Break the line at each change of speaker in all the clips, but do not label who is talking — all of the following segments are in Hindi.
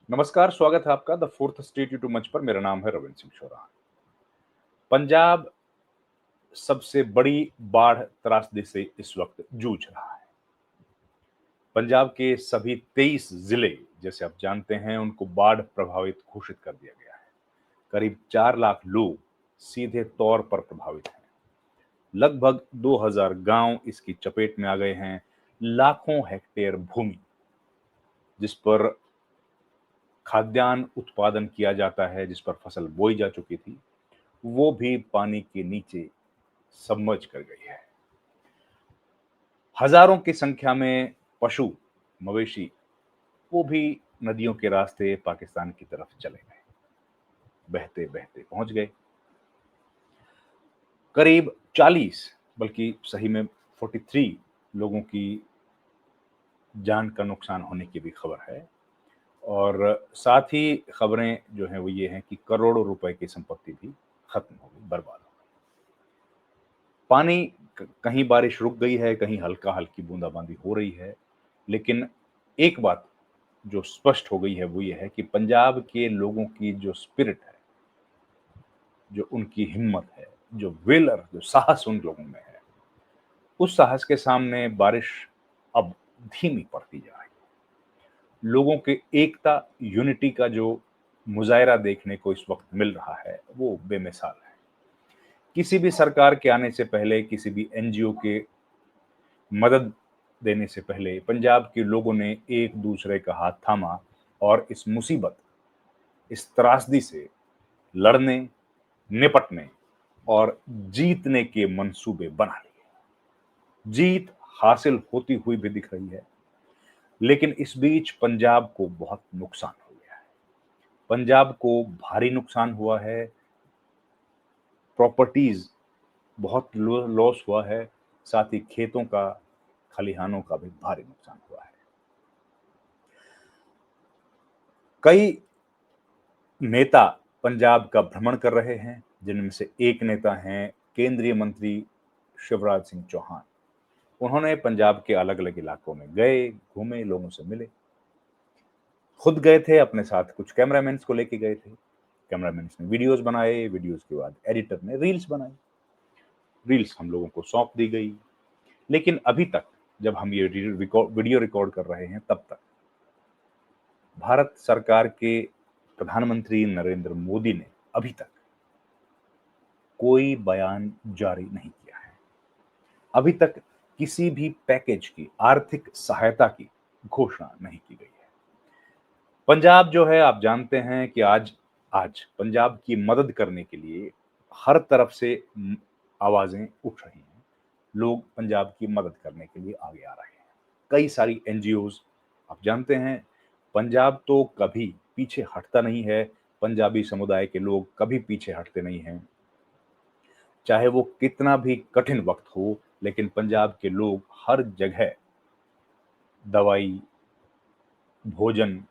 नमस्कार, स्वागत है आपका द फोर्थ स्टेट यूट्यूब मंच पर। मेरा नाम है रविंद्र सिंह चौहान। पंजाब सबसे बड़ी बाढ़ त्रासदी से इस वक्त जूझ रहा है। पंजाब के सभी 23 जिले, जैसे आप जानते हैं, उनको बाढ़ प्रभावित घोषित कर दिया गया है। करीब 4 लाख लोग सीधे तौर पर प्रभावित हैं। लगभग 2000 गांव इसकी चपेट में आ गए हैं। लाखों हेक्टेयर भूमि जिस पर खाद्यान्न उत्पादन किया जाता है, जिस पर फसल बोई जा चुकी थी, वो भी पानी के नीचे सबमर्ज कर गई है। हजारों की संख्या में पशु, मवेशी, वो भी नदियों के रास्ते पाकिस्तान की तरफ चले गए, बहते बहते पहुंच गए। करीब 40, बल्कि सही में 43 लोगों की जान का नुकसान होने की भी खबर है। और साथ ही खबरें जो हैं वो ये हैं कि करोड़ों रुपए की संपत्ति भी खत्म हो गई, बर्बाद हो गई। पानी कहीं बारिश रुक गई है, कहीं हल्का हल्की बूंदाबांदी हो रही है, लेकिन एक बात जो स्पष्ट हो गई है वो ये है कि पंजाब के लोगों की जो स्पिरिट है, जो उनकी हिम्मत है, जो विल और जो साहस उन लोगों में है, उस साहस के सामने बारिश अब धीमी पड़ती जा रही है। लोगों के एकता, यूनिटी का जो मुजाहरा देखने को इस वक्त मिल रहा है वो बेमिसाल है। किसी भी सरकार के आने से पहले, किसी भी एनजीओ के मदद देने से पहले पंजाब के लोगों ने एक दूसरे का हाथ थामा और इस मुसीबत, इस त्रासदी से लड़ने, निपटने और जीतने के मंसूबे बना लिए। जीत हासिल होती हुई भी दिख रही है, लेकिन इस बीच पंजाब को बहुत नुकसान हो गया है। पंजाब को भारी नुकसान हुआ है, प्रॉपर्टीज बहुत लॉस हुआ है, साथ ही खेतों का, खलिहानों का भी भारी नुकसान हुआ है। कई नेता पंजाब का भ्रमण कर रहे हैं, जिनमें से एक नेता हैं केंद्रीय मंत्री शिवराज सिंह चौहान। उन्होंने पंजाब के अलग अलग इलाकों में गए, घूमे, लोगों से मिले। खुद गए थे, अपने साथ कुछ कैमरामैन को लेके गए थे। कैमरामैन ने वीडियोस बनाए, वीडियोस के बाद एडिटर ने रील्स बनाई। रील्स हम लोगों को सौंप दी गई। लेकिन अभी तक, जब हम ये वीडियो रिकॉर्ड कर रहे हैं, तब तक भारत सरकार के प्रधानमंत्री नरेंद्र मोदी ने अभी तक कोई बयान जारी नहीं किया है। अभी तक किसी भी पैकेज की, आर्थिक सहायता की घोषणा नहीं की गई है। पंजाब जो है, आप जानते हैं कि आज आज पंजाब की मदद करने के लिए हर तरफ से आवाजें उठ रही हैं। लोग पंजाब की मदद करने के लिए आगे आ रहे हैं। कई सारी एनजीओज, आप जानते हैं, पंजाब तो कभी पीछे हटता नहीं है। पंजाबी समुदाय के लोग कभी पीछे हटते नहीं हैं, चाहे वो कितना भी कठिन वक्त हो। लेकिन पंजाब के लोग हर जगह दवाई, भोजन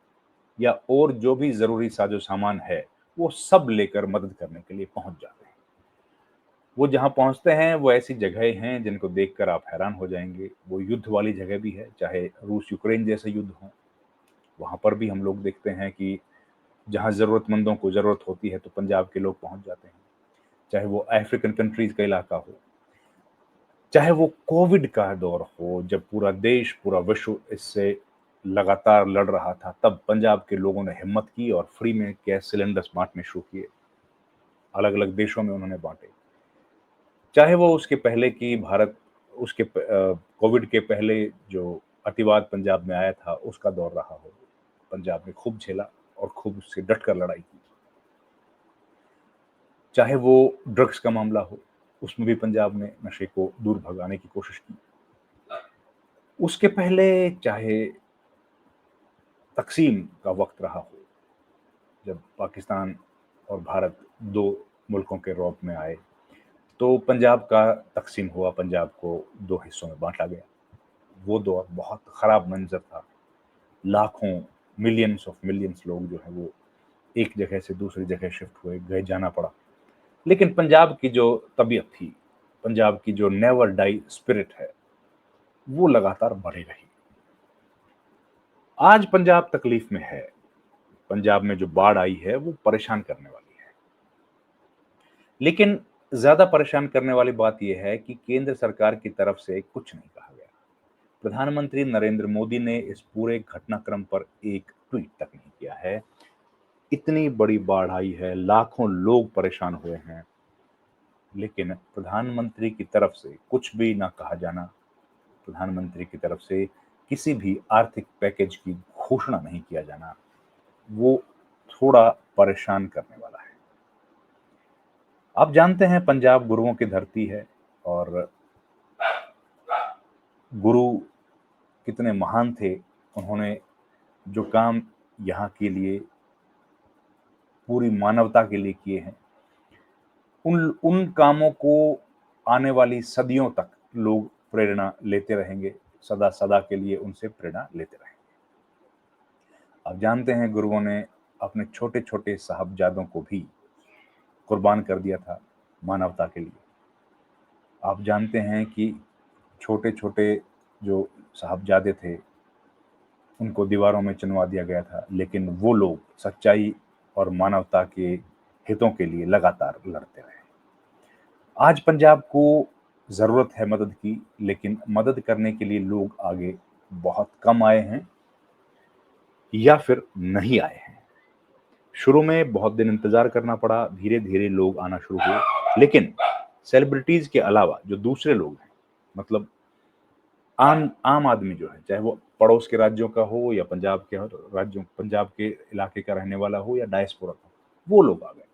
या और जो भी जरूरी साजो सामान है, वो सब लेकर मदद करने के लिए पहुंच जाते हैं। वो जहां पहुंचते हैं वो ऐसी जगह हैं जिनको देखकर आप हैरान हो जाएंगे। वो युद्ध वाली जगह भी है, चाहे रूस यूक्रेन जैसे युद्ध हो, वहां पर भी हम लोग देखते हैं कि जहां जरूरतमंदों को जरूरत होती है तो पंजाब के लोग पहुंच जाते हैं। चाहे वो अफ्रीकन कंट्रीज का इलाका हो, चाहे वो कोविड का दौर हो, जब पूरा देश, पूरा विश्व इससे लगातार लड़ रहा था, तब पंजाब के लोगों ने हिम्मत की और फ्री में गैस सिलेंडर्स बांटने शुरू किए। अलग अलग देशों में उन्होंने बांटे। चाहे वो उसके पहले की भारत, कोविड के पहले जो अतिवाद पंजाब में आया था उसका दौर रहा हो, पंजाब ने खूब झेला और खूब उससे डटकर लड़ाई की। चाहे वो ड्रग्स का मामला हो, उसमें भी पंजाब ने नशे को दूर भगाने की कोशिश की। उसके पहले चाहे तकसीम का वक्त रहा हो, जब पाकिस्तान और भारत दो मुल्कों के रौब में आए, तो पंजाब का तकसीम हुआ, पंजाब को दो हिस्सों में बांटा गया। वो दौर बहुत खराब मंजर था। लाखों, मिलियंस ऑफ मिलियंस लोग जो है वो एक जगह से दूसरी जगह शिफ्ट हुए, गए, जाना पड़ा। लेकिन पंजाब की जो तबीयत थी, पंजाब की जो नेवर डाई स्पिरिट है, वो लगातार बढ़ी रही। आज पंजाब तकलीफ में है, पंजाब में जो बाढ़ आई है वो परेशान करने वाली है। लेकिन ज़्यादा परेशान करने वाली बात ये है कि केंद्र सरकार की तरफ से कुछ नहीं कहा गया। प्रधानमंत्री नरेंद्र मोदी ने इस पूरे घटनाक्रम पर एक ट्वीट तक नहीं किया है। इतनी बड़ी बाढ़ आई है, लाखों लोग परेशान हुए हैं, लेकिन प्रधानमंत्री की तरफ से कुछ भी ना कहा जाना, प्रधानमंत्री की तरफ से किसी भी आर्थिक पैकेज की घोषणा नहीं किया जाना, वो थोड़ा परेशान करने वाला है। आप जानते हैं पंजाब गुरुओं की धरती है और गुरु कितने महान थे। उन्होंने जो काम यहाँ के लिए, पूरी मानवता के लिए किए हैं, उन उन कामों को आने वाली सदियों तक लोग प्रेरणा लेते रहेंगे, सदा सदा के लिए उनसे प्रेरणा लेते रहेंगे। आप जानते हैं गुरुओं ने अपने छोटे-छोटे साहबजादों को भी कुर्बान कर दिया था मानवता के लिए। आप जानते हैं कि छोटे-छोटे जो साहबजादे थे, उनको दीवारों में चिनवा दिया गया था, लेकिन वो लोग सच्चाई और मानवता के हितों के लिए लगातार लड़ते रहे। आज पंजाब को ज़रूरत है मदद की, लेकिन मदद करने के लिए लोग आगे बहुत कम आए हैं या फिर नहीं आए हैं। शुरू में बहुत दिन इंतज़ार करना पड़ा, धीरे-धीरे लोग आना शुरू हुए, लेकिन सेलिब्रिटीज़ के अलावा जो दूसरे लोग हैं, मतलब आम आम आदमी जो है, चाहे वो पड़ोस के राज्यों का हो या पंजाब के इलाके का रहने वाला हो या डायस्पोरा का, वो लोग आ गए।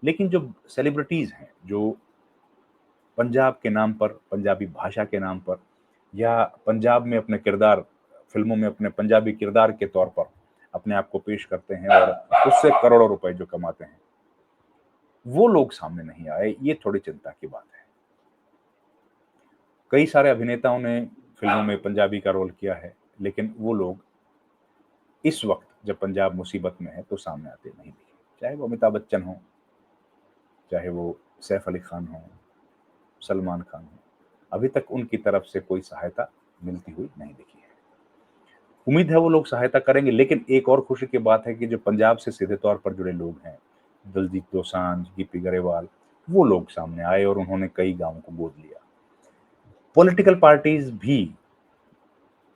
लेकिन जो सेलिब्रिटीज़ हैं, जो पंजाब के नाम पर, पंजाबी भाषा के नाम पर या पंजाब में अपने किरदार, फ़िल्मों में अपने पंजाबी किरदार के तौर पर अपने आप को पेश करते हैं और उससे करोड़ों रुपए जो कमाते हैं, वो लोग सामने नहीं आए, ये थोड़ी चिंता की बात है। कई सारे अभिनेताओं ने फ़िल्मों में पंजाबी का रोल किया है, लेकिन वो लोग इस वक़्त जब पंजाब मुसीबत में है, तो सामने आते नहीं दिखे। चाहे वो अमिताभ बच्चन हों, चाहे वो सैफ अली खान हों, सलमान खान हों, अभी तक उनकी तरफ से कोई सहायता मिलती हुई नहीं दिखी है। उम्मीद है वो लोग सहायता करेंगे, लेकिन एक और खुशी की बात है कि जो पंजाब से सीधे तौर पर जुड़े लोग हैं, दलजीत दोसांझ, गिप्पी गरेवाल, वो लोग सामने आए और उन्होंने कई गाँवों को गोद लिया। पॉलिटिकल पार्टीज़ भी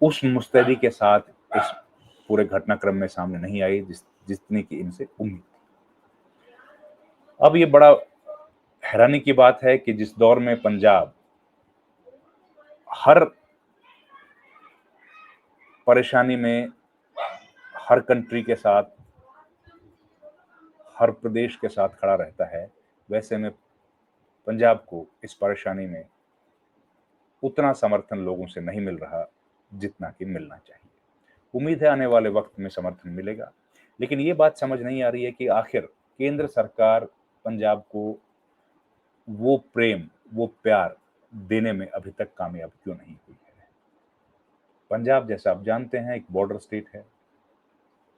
उस मुस्तैदी के साथ इस पूरे घटनाक्रम में सामने नहीं आई जितनी की इनसे उम्मीद थी। अब ये बड़ा हैरानी की बात है कि जिस दौर में पंजाब हर परेशानी में, हर कंट्री के साथ, हर प्रदेश के साथ खड़ा रहता है, वैसे में पंजाब को इस परेशानी में उतना समर्थन लोगों से नहीं मिल रहा जितना कि मिलना चाहिए। उम्मीद है आने वाले वक्त में समर्थन मिलेगा, लेकिन ये बात समझ नहीं आ रही है कि आखिर केंद्र सरकार पंजाब को वो प्रेम, वो प्यार देने में अभी तक कामयाब क्यों नहीं हुई है। पंजाब, जैसा आप जानते हैं, एक बॉर्डर स्टेट है,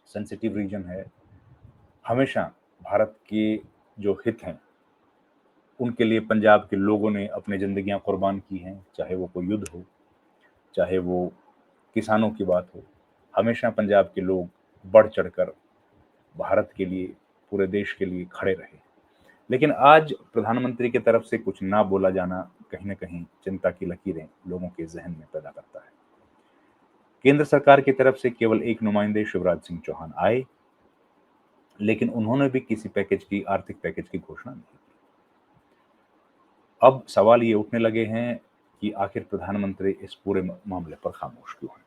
सेंसिटिव रीजन है। हमेशा भारत के जो हित हैं, उनके लिए पंजाब के लोगों ने अपनी ज़िंदगियाँ कुर्बान की हैं, चाहे वो कोई युद्ध हो, चाहे वो किसानों की बात हो। हमेशा पंजाब के लोग बढ़ चढ़कर भारत के लिए, पूरे देश के लिए खड़े रहे। लेकिन आज प्रधानमंत्री की तरफ से कुछ ना बोला जाना कहीं न कहीं चिंता की लकीरें लोगों के ज़हन में पैदा करता है। केंद्र सरकार की तरफ से केवल एक नुमाइंदे शिवराज सिंह चौहान आए, लेकिन उन्होंने भी किसी आर्थिक पैकेज की घोषणा नहीं की। अब सवाल ये उठने लगे हैं कि आखिर प्रधानमंत्री इस पूरे मामले पर खामोश क्यों हैं?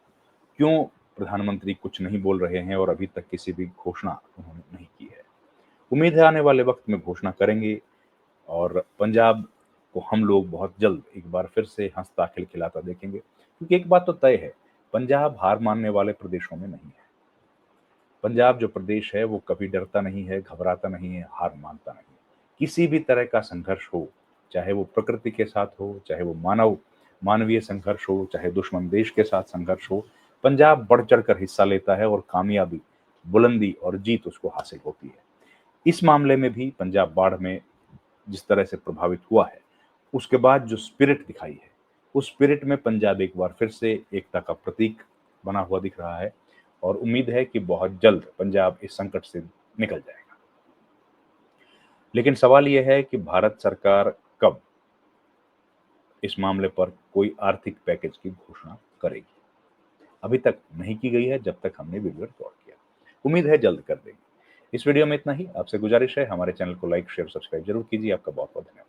क्यों प्रधानमंत्री कुछ नहीं बोल रहे हैं और अभी तक किसी भी घोषणा उन्होंने नहीं की है? उम्मीद है आने वाले वक्त में घोषणा करेंगे और पंजाब को हम लोग बहुत जल्द एक बार फिर से हंसता खिलखिलाता देखेंगे, क्योंकि एक बात तो तय है, पंजाब हार मानने वाले प्रदेशों में नहीं है। पंजाब जो प्रदेश है वो कभी डरता नहीं है, घबराता नहीं है, हार मानता नहीं है। किसी भी तरह का संघर्ष हो, चाहे वो प्रकृति के साथ हो, चाहे वो मानवीय संघर्ष हो, चाहे दुश्मन देश के साथ संघर्ष हो, पंजाब बढ़ चढ़कर हिस्सा लेता है और कामयाबी, बुलंदी और जीत उसको हासिल होती है। इस मामले में भी पंजाब बाढ़ में जिस तरह से प्रभावित हुआ है, उसके बाद जो स्पिरिट दिखाई है, उस स्पिरिट में पंजाब एक बार फिर से एकता का प्रतीक बना हुआ दिख रहा है और उम्मीद है कि बहुत जल्द पंजाब इस संकट से निकल जाएगा। लेकिन सवाल यह है कि भारत सरकार कब इस मामले पर कोई आर्थिक पैकेज की घोषणा करेगी। अभी तक नहीं की गई है जब तक हमने वीडियो रिकॉर्ड किया। उम्मीद है जल्द कर देगी। इस वीडियो में इतना ही। आपसे गुजारिश है हमारे चैनल को लाइक, शेयर, सब्सक्राइब जरूर कीजिए। आपका बहुत बहुत धन्यवाद।